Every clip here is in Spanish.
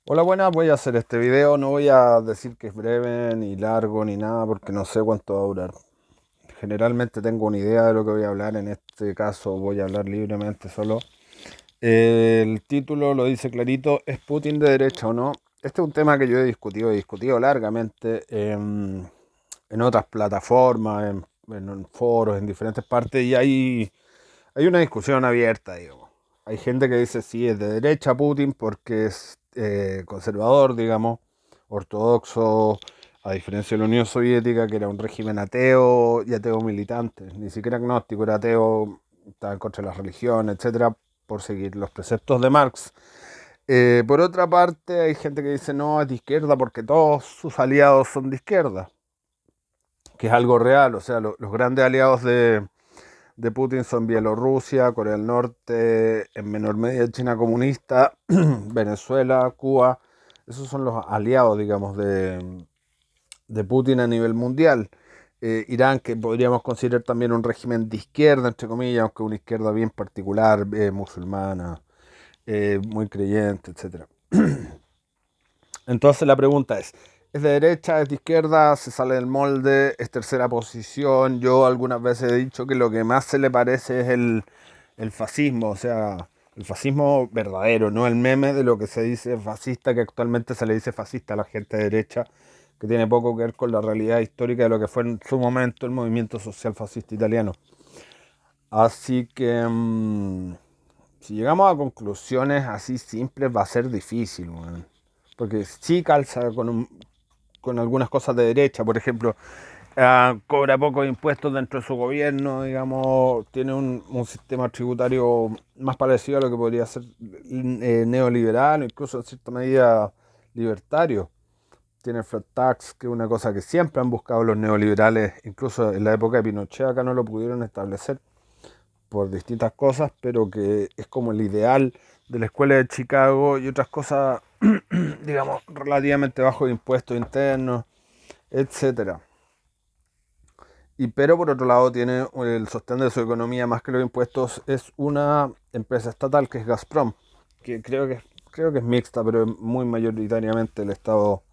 Hola, buenas, voy a hacer este video, no voy a decir que es breve, ni largo, ni nada, porque no sé cuánto va a durar. Generalmente tengo una idea de lo que voy a hablar, en este caso voy a hablar libremente solo. El título lo dice clarito, ¿es Putin de derecha o no? Este es un tema que yo he discutido largamente en otras plataformas, en foros, en diferentes partes, y hay una discusión abierta, digamos. Hay gente que dice sí, es de derecha Putin porque es conservador, digamos, ortodoxo, a diferencia de la Unión Soviética, que era un régimen ateo y ateo militante, ni siquiera agnóstico, era ateo, estaba en contra de la religión, etcétera, por seguir los preceptos de Marx. Por otra parte, hay gente que dice no, es de izquierda porque todos sus aliados son de izquierda, que es algo real, o sea, los grandes aliados de Putin son Bielorrusia, Corea del Norte, en menor medida China comunista, Venezuela, Cuba. Esos son los aliados, digamos, de Putin a nivel mundial. Irán, que podríamos considerar también un régimen de izquierda, entre comillas, aunque una izquierda bien particular, musulmana, muy creyente, etcétera. Entonces la pregunta ¿es de derecha, es de izquierda, se sale del molde, es tercera posición? Yo algunas veces he dicho que lo que más se le parece es el fascismo, o sea, el fascismo verdadero, no el meme de lo que se dice fascista, que actualmente se le dice fascista a la gente de derecha, que tiene poco que ver con la realidad histórica de lo que fue en su momento el movimiento social fascista italiano. Así que si llegamos a conclusiones así simples va a ser difícil, weón. Porque sí calza con algunas cosas de derecha, por ejemplo, cobra pocos impuestos dentro de su gobierno, digamos, tiene un sistema tributario más parecido a lo que podría ser neoliberal, incluso en cierta medida libertario. Tiene el flat tax, que es una cosa que siempre han buscado los neoliberales, incluso en la época de Pinochet acá no lo pudieron establecer por distintas cosas, pero que es como el ideal de la escuela de Chicago y otras cosas, digamos, relativamente bajo de impuestos internos, etcétera. Y pero por otro lado tiene el sostén de su economía más que los impuestos es una empresa estatal que es Gazprom, que creo que es mixta, pero es muy mayoritariamente el estado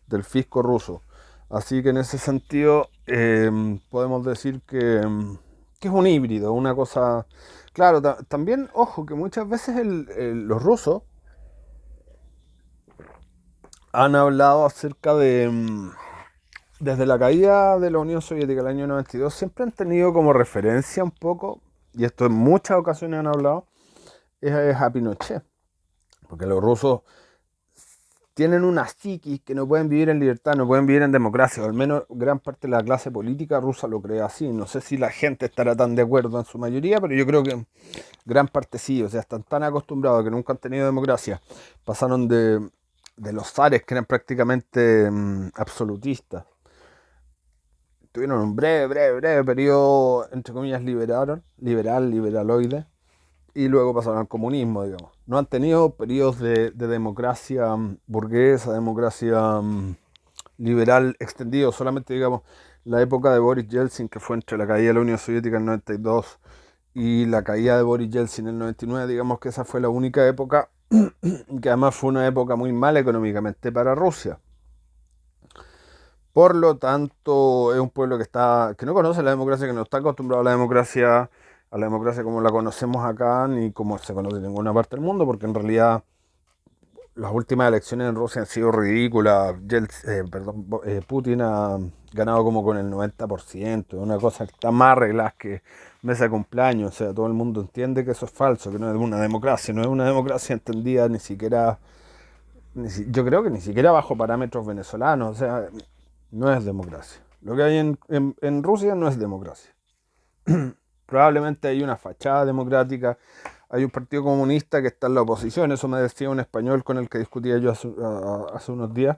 del fisco ruso. Así que en ese sentido podemos decir que es un híbrido, una cosa. Claro, también, ojo, que muchas veces los rusos han hablado acerca desde la caída de la Unión Soviética el año 92, siempre han tenido como referencia un poco, y esto en muchas ocasiones han hablado, es a Pinochet. Porque los rusos tienen una psiquis que no pueden vivir en libertad, no pueden vivir en democracia, o al menos gran parte de la clase política rusa lo cree así. No sé si la gente estará tan de acuerdo en su mayoría, pero yo creo que gran parte sí, o sea, están tan acostumbrados a que nunca han tenido democracia, pasaron de los zares que eran prácticamente absolutistas. Tuvieron un breve periodo, entre comillas, liberaloide, y luego pasaron al comunismo, digamos. No han tenido periodos de democracia burguesa, democracia liberal extendido, solamente, digamos, la época de Boris Yeltsin, que fue entre la caída de la Unión Soviética en el 92 y la caída de Boris Yeltsin en el 99, digamos que esa fue la única época, que además fue una época muy mala económicamente para Rusia. Por lo tanto, es un pueblo que no conoce la democracia, que no está acostumbrado a la democracia como la conocemos acá, ni como se conoce en ninguna parte del mundo, porque en realidad las últimas elecciones en Rusia han sido ridículas. Putin ha ganado como con el 90%, una cosa que está más arreglada que mesa de cumpleaños. O sea, todo el mundo entiende que eso es falso, que no es una democracia, no es una democracia entendida ni siquiera, yo creo que ni siquiera bajo parámetros venezolanos. O sea, no es democracia. Lo que hay en Rusia no es democracia. Probablemente hay una fachada democrática, hay un partido comunista que está en la oposición, eso me decía un español con el que discutía yo hace unos días,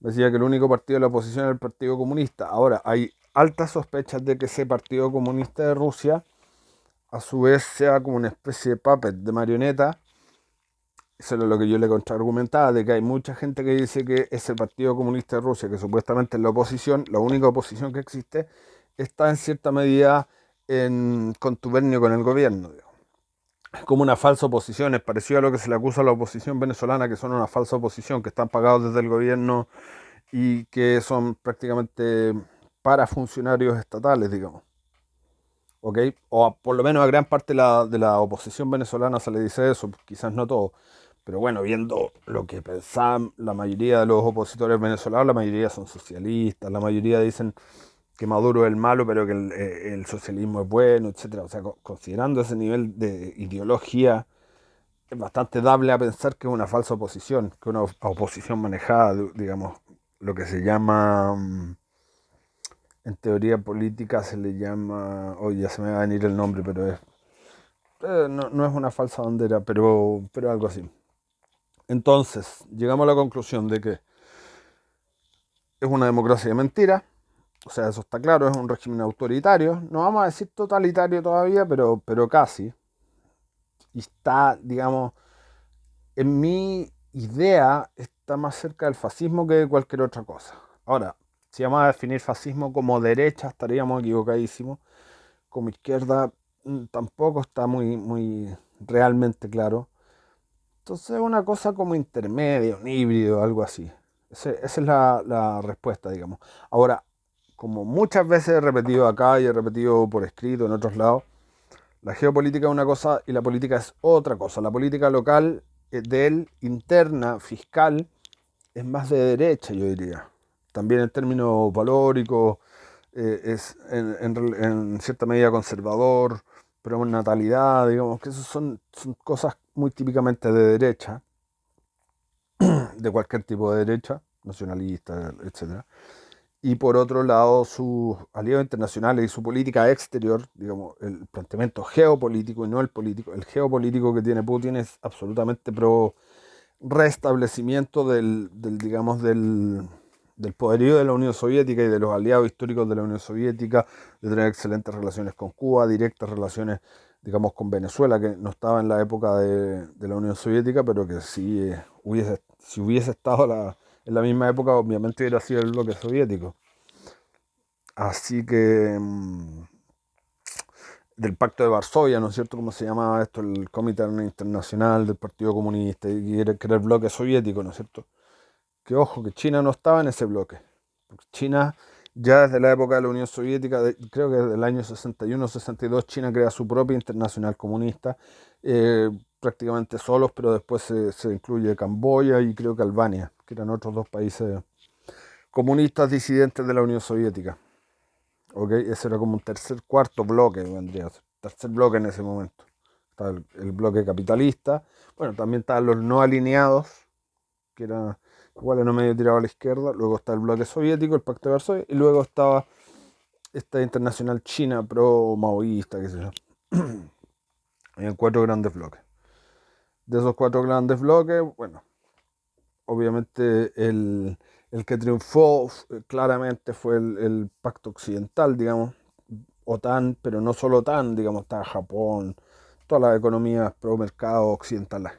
decía que el único partido de la oposición era el Partido Comunista. Ahora, hay altas sospechas de que ese Partido Comunista de Rusia, a su vez, sea como una especie de puppet, de marioneta. Eso es lo que yo le contraargumentaba, de que hay mucha gente que dice que ese Partido Comunista de Rusia, que supuestamente es la oposición, la única oposición que existe, está en cierta medida en contubernio con el gobierno, digamos. es como una falsa oposición, es parecido a lo que se le acusa a la oposición venezolana, que son una falsa oposición, que están pagados desde el gobierno y que son prácticamente para funcionarios estatales, digamos. ¿Ok? Por lo menos a gran parte de la oposición venezolana se le dice eso, quizás no todo. Pero bueno, viendo lo que pensaban la mayoría de los opositores venezolanos, la mayoría son socialistas, la mayoría dicen que Maduro es el malo, pero que el socialismo es bueno, etcétera. O sea, considerando ese nivel de ideología, es bastante dable a pensar que es una falsa oposición, que una oposición manejada, digamos, lo que se llama, en teoría política se le llama, hoy ya se me va a venir el nombre, pero no, no es una falsa bandera, pero algo así. Entonces, llegamos a la conclusión de que es una democracia de mentira, o sea, eso está claro, es un régimen autoritario, no vamos a decir totalitario todavía, pero casi, y está, digamos, en mi idea, está más cerca del fascismo que de cualquier otra cosa. Ahora, si vamos a definir fascismo como derecha, estaríamos equivocadísimos, como izquierda tampoco está muy realmente claro. Entonces es una cosa como intermedia, un híbrido, algo así. Esa es la respuesta, digamos. Ahora, como muchas veces he repetido acá y he repetido por escrito en otros lados, la geopolítica es una cosa y la política es otra cosa. La política local, interna, fiscal, es más de derecha, yo diría. También en términos valóricos, es en cierta medida conservador, pero con natalidad, digamos que eso son cosas muy típicamente de derecha, de cualquier tipo de derecha, nacionalista, etcétera. Y por otro lado, sus aliados internacionales y su política exterior, digamos, el planteamiento geopolítico y no el político. El geopolítico que tiene Putin es absolutamente pro restablecimiento digamos, del poderío de la Unión Soviética y de los aliados históricos de la Unión Soviética, de tener excelentes relaciones con Cuba, directas relaciones, digamos, con Venezuela, que no estaba en la época de la Unión Soviética, pero que sí si hubiese estado en la misma época, obviamente hubiera sido el bloque soviético. Así que del Pacto de Varsovia, ¿no es cierto? ¿Cómo se llamaba esto? El Comité Internacional del Partido Comunista, y que era el bloque soviético, ¿no es cierto? Que ojo, que China no estaba en ese bloque. Porque China, ya desde la época de la Unión Soviética, creo que desde el año 61-62, China crea su propia internacional comunista, prácticamente solos, pero después se incluye Camboya y creo que Albania, que eran otros dos países comunistas disidentes de la Unión Soviética. ¿Ok? Ese era como un cuarto bloque, vendría a ser. Tercer bloque en ese momento. Estaba el bloque capitalista. Bueno, también estaban los no alineados, que era igual en medio tirado a la izquierda. Luego está el bloque soviético, el Pacto de Varsovia. Y luego estaba esta internacional china pro-maoísta, qué sé yo. Habían cuatro grandes bloques. De esos cuatro grandes bloques, bueno, obviamente el que triunfó claramente fue el pacto occidental, digamos, OTAN, pero no solo OTAN, digamos, está Japón, todas las economías pro mercado occidentales,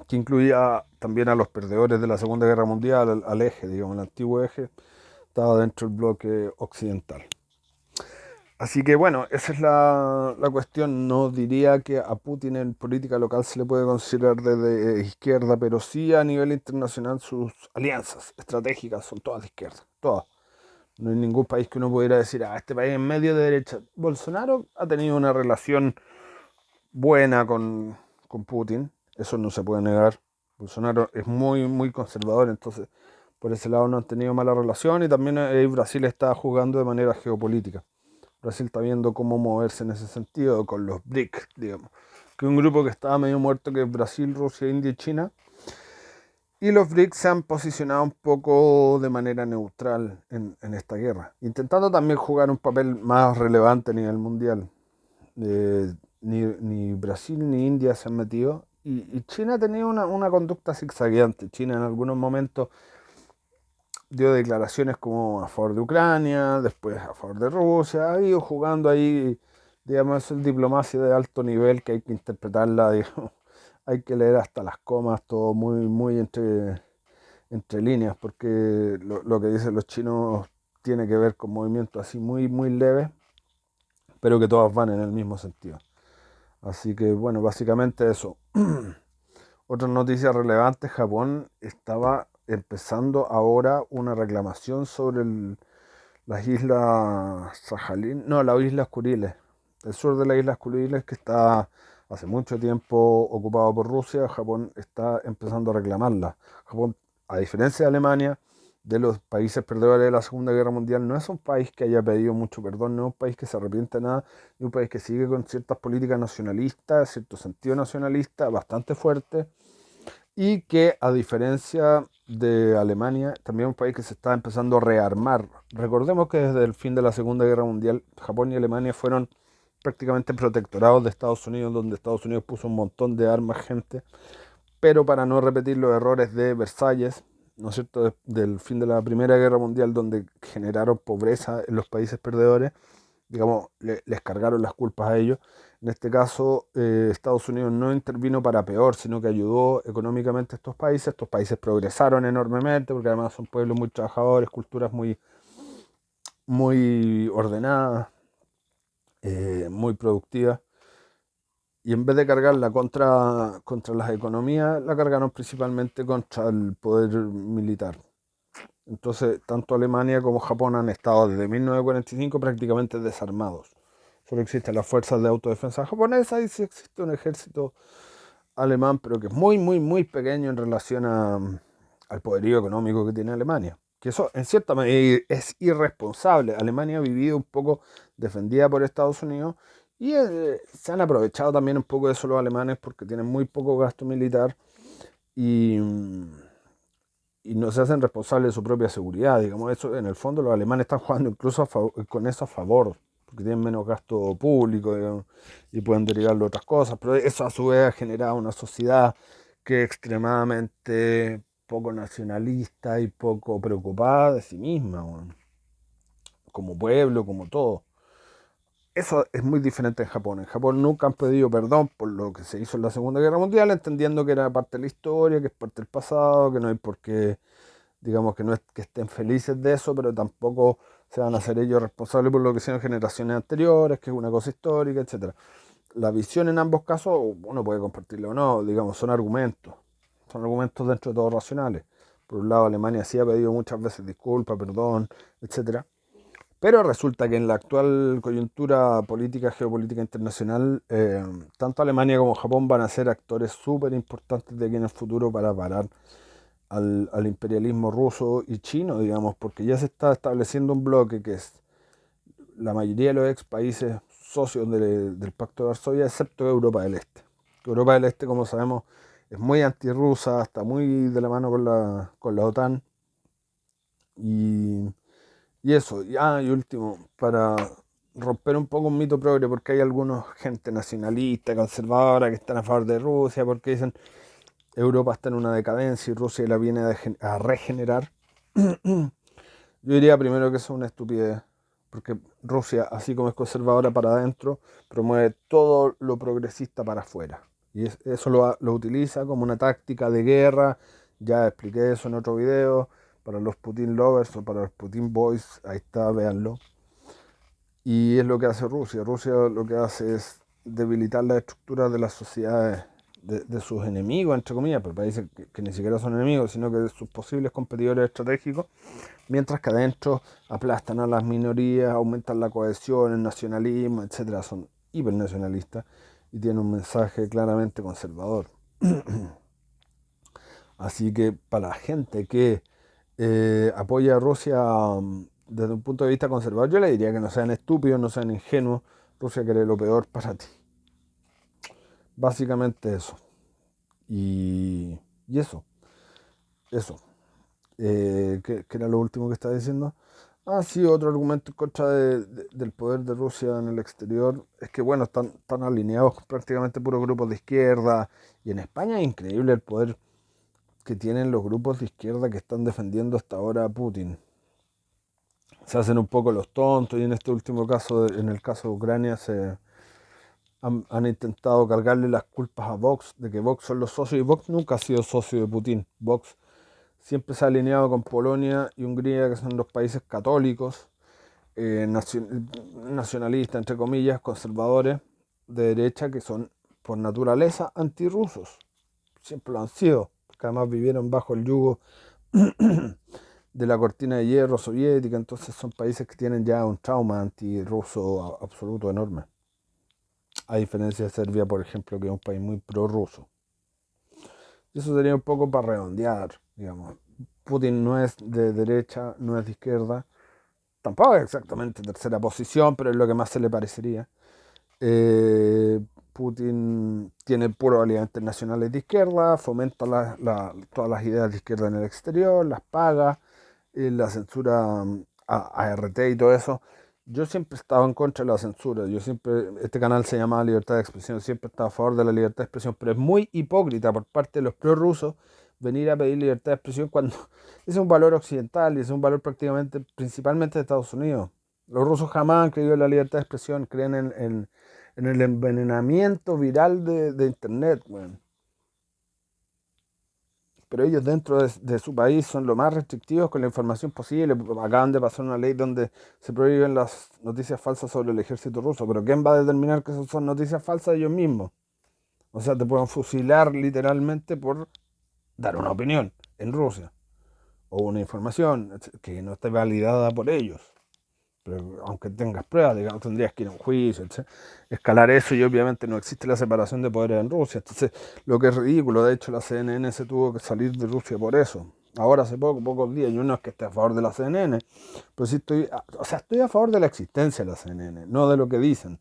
que incluía también a los perdedores de la Segunda Guerra Mundial, al eje, digamos, el antiguo eje, estaba dentro del bloque occidental. Así que bueno, esa es la cuestión. No diría que a Putin en política local se le puede considerar de izquierda, pero sí a nivel internacional sus alianzas estratégicas son todas de izquierda, todas. No hay ningún país que uno pudiera decir, este país es medio de derecha. Bolsonaro ha tenido una relación buena con Putin, eso no se puede negar. Bolsonaro es muy conservador, entonces por ese lado no han tenido mala relación y también Brasil está jugando de manera geopolítica. Brasil está viendo cómo moverse en ese sentido con los BRIC, digamos, que es un grupo que estaba medio muerto, que es Brasil, Rusia, India y China. Y los BRICS se han posicionado un poco de manera neutral en esta guerra, intentando también jugar un papel más relevante a nivel mundial. Ni Brasil ni India se han metido. Y China ha tenido una conducta zigzagueante. China en algunos momentos dio declaraciones como a favor de Ucrania, después a favor de Rusia, ha ido jugando ahí, digamos, es diplomacia de alto nivel que hay que interpretarla, digamos, hay que leer hasta las comas, todo muy entre líneas, porque lo que dicen los chinos tiene que ver con movimientos así muy leves, pero que todas van en el mismo sentido. Así que bueno, básicamente eso. Otra noticia relevante, Japón estaba empezando ahora una reclamación sobre las islas Sajalín, no, las islas Kuriles, el sur de las islas Kuriles que está hace mucho tiempo ocupado por Rusia. Japón está empezando a reclamarla. Japón, a diferencia de Alemania, de los países perdedores de la Segunda Guerra Mundial, no es un país que haya pedido mucho perdón, no es un país que se arrepiente de nada, es un país que sigue con ciertas políticas nacionalistas, cierto sentido nacionalista bastante fuerte, y que a diferencia de Alemania, también es un país que se está empezando a rearmar. Recordemos que desde el fin de la Segunda Guerra Mundial, Japón y Alemania fueron prácticamente protectorados de Estados Unidos, donde Estados Unidos puso un montón de armas, gente, pero para no repetir los errores de Versalles, ¿no es cierto?, del fin de la Primera Guerra Mundial, donde generaron pobreza en los países perdedores, digamos, les cargaron las culpas a ellos. En este caso, Estados Unidos no intervino para peor, sino que ayudó económicamente a estos países. Estos países progresaron enormemente, porque además son pueblos muy trabajadores, culturas muy ordenadas, muy productivas. Y en vez de cargarla contra las economías, la cargaron principalmente contra el poder militar. Entonces, tanto Alemania como Japón han estado desde 1945 prácticamente desarmados. Solo existen las fuerzas de autodefensa japonesas y sí existe un ejército alemán, pero que es muy pequeño en relación al poderío económico que tiene Alemania. Que eso, en cierta medida, es irresponsable. Alemania ha vivido un poco defendida por Estados Unidos y se han aprovechado también un poco de eso los alemanes porque tienen muy poco gasto militar y, y no se hacen responsables de su propia seguridad. Digamos, eso en el fondo los alemanes están jugando incluso con eso a favor, porque tienen menos gasto público, digamos, y pueden derivarlo a otras cosas, pero eso a su vez ha generado una sociedad que es extremadamente poco nacionalista y poco preocupada de sí misma, bueno, como pueblo, como todo. Eso es muy diferente en Japón. En Japón nunca han pedido perdón por lo que se hizo en la Segunda Guerra Mundial, entendiendo que era parte de la historia, que es parte del pasado, que no hay por qué, digamos, que no es que estén felices de eso, pero tampoco se van a hacer ellos responsables por lo que hicieron generaciones anteriores, que es una cosa histórica, etcétera. La visión en ambos casos, uno puede compartirla o no, digamos, son argumentos dentro de todo racionales. Por un lado, Alemania sí ha pedido muchas veces disculpas, perdón, etcétera, pero resulta que en la actual coyuntura política, geopolítica internacional, tanto Alemania como Japón van a ser actores súper importantes de aquí en el futuro para parar al imperialismo ruso y chino, digamos, porque ya se está estableciendo un bloque que es la mayoría de los ex países socios del Pacto de Varsovia, excepto Europa del Este. Europa del Este, como sabemos, es muy antirrusa, está muy de la mano con la OTAN. Y, y eso, y último, para romper un poco un mito progre, porque hay algunos gente nacionalista, conservadora, que están a favor de Rusia, porque dicen Europa está en una decadencia y Rusia la viene a regenerar. Yo diría primero que eso es una estupidez, porque Rusia, así como es conservadora para adentro, promueve todo lo progresista para afuera. Y eso lo utiliza como una táctica de guerra. Ya expliqué eso en otro video. Para los Putin lovers o para los Putin boys, ahí está, véanlo. Y es lo que hace Rusia. Rusia lo que hace es debilitar las estructuras de las sociedades de sus enemigos, entre comillas, pero países que ni siquiera son enemigos, sino que de sus posibles competidores estratégicos, mientras que adentro aplastan a las minorías, aumentan la cohesión, el nacionalismo, etcétera. Son hipernacionalistas y tienen un mensaje claramente conservador. Así que para la gente que apoya a Rusia desde un punto de vista conservador, yo le diría que no sean estúpidos, no sean ingenuos. Rusia quiere lo peor para ti. Básicamente eso. Y eso. ¿Qué era lo último que estaba diciendo? Ah, sí, otro argumento en contra del poder de Rusia en el exterior es que, bueno, están alineados con prácticamente puros grupos de izquierda. Y en España es increíble el poder que tienen los grupos de izquierda que están defendiendo hasta ahora a Putin. Se hacen un poco los tontos y en este último caso, en el caso de Ucrania, han intentado cargarle las culpas a Vox de que Vox son los socios y Vox nunca ha sido socio de Putin. Vox siempre se ha alineado con Polonia y Hungría, que son los países católicos, nacionalistas, entre comillas, conservadores, de derecha que son por naturaleza antirrusos. Siempre lo han sido, porque además vivieron bajo el yugo de la cortina de hierro soviética, entonces son países que tienen ya un trauma antirruso absoluto enorme. A diferencia de Serbia, por ejemplo, que es un país muy prorruso. Y eso sería un poco para redondear, digamos. Putin no es de derecha, no es de izquierda, tampoco es exactamente tercera posición, pero es lo que más se le parecería. Eh, Putin tiene puros aliados internacionales de izquierda, fomenta todas las ideas de izquierda en el exterior, las paga, la censura a RT y todo eso. Yo siempre he estado en contra de la censura. Este canal se llama Libertad de Expresión, siempre he estado a favor de la libertad de expresión, pero es muy hipócrita por parte de los prorrusos venir a pedir libertad de expresión cuando es un valor occidental y es un valor prácticamente, principalmente de Estados Unidos. Los rusos jamás han creído en la libertad de expresión, creen en el envenenamiento viral de Internet. Bueno. Pero ellos dentro de su país son lo más restrictivos con la información posible. Acaban de pasar una ley donde se prohíben las noticias falsas sobre el ejército ruso, pero ¿quién va a determinar que esas son noticias falsas? Ellos mismos. O sea, te pueden fusilar literalmente por dar una opinión en Rusia o una información que no esté validada por ellos. Pero aunque tengas pruebas, digamos, tendrías que ir a un juicio, etc. Escalar eso, y obviamente no existe la separación de poderes en Rusia. Entonces, lo que es ridículo, de hecho la CNN se tuvo que salir de Rusia por eso. Ahora hace pocos días, yo no es que esté a favor de la CNN, pero sí estoy a favor de la existencia de la CNN, no de lo que dicen.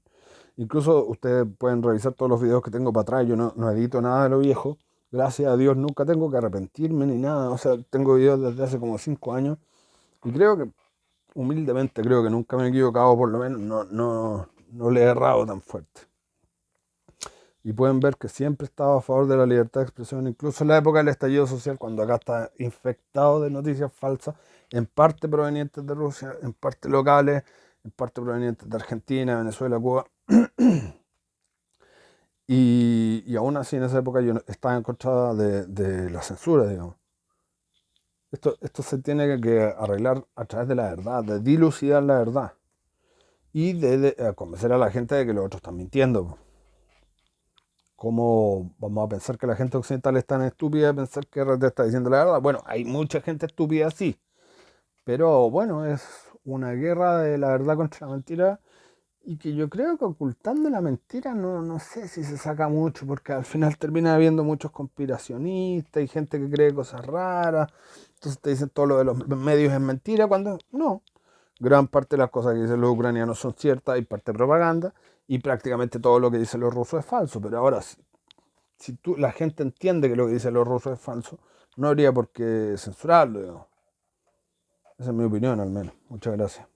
Incluso ustedes pueden revisar todos los videos que tengo para atrás, yo no edito nada de lo viejo, gracias a Dios nunca tengo que arrepentirme ni nada, o sea, tengo videos desde hace como 5 años, y creo que humildemente creo que nunca me he equivocado, por lo menos no le he errado tan fuerte. Y pueden ver que siempre he estado a favor de la libertad de expresión, incluso en la época del estallido social, cuando acá está infectado de noticias falsas, en parte provenientes de Rusia, en parte locales, en parte provenientes de Argentina, Venezuela, Cuba. Y aún así en esa época yo estaba en contra de la censura, digamos. Esto se tiene que arreglar a través de la verdad, de dilucidar la verdad y de convencer a la gente de que los otros están mintiendo. ¿Cómo vamos a pensar que la gente occidental es tan estúpida de pensar que RT está diciendo la verdad? Bueno, hay mucha gente estúpida, sí, pero bueno, es una guerra de la verdad contra la mentira, y que yo creo que ocultando la mentira no sé si se saca mucho, porque al final termina habiendo muchos conspiracionistas y gente que cree cosas raras, entonces te dicen todo lo de los medios es mentira, cuando no. Gran parte de las cosas que dicen los ucranianos son ciertas, hay parte de propaganda, y prácticamente todo lo que dicen los rusos es falso. Pero ahora, si la gente entiende que lo que dicen los rusos es falso, no habría por qué censurarlo, digamos. Esa es mi opinión, al menos. Muchas gracias.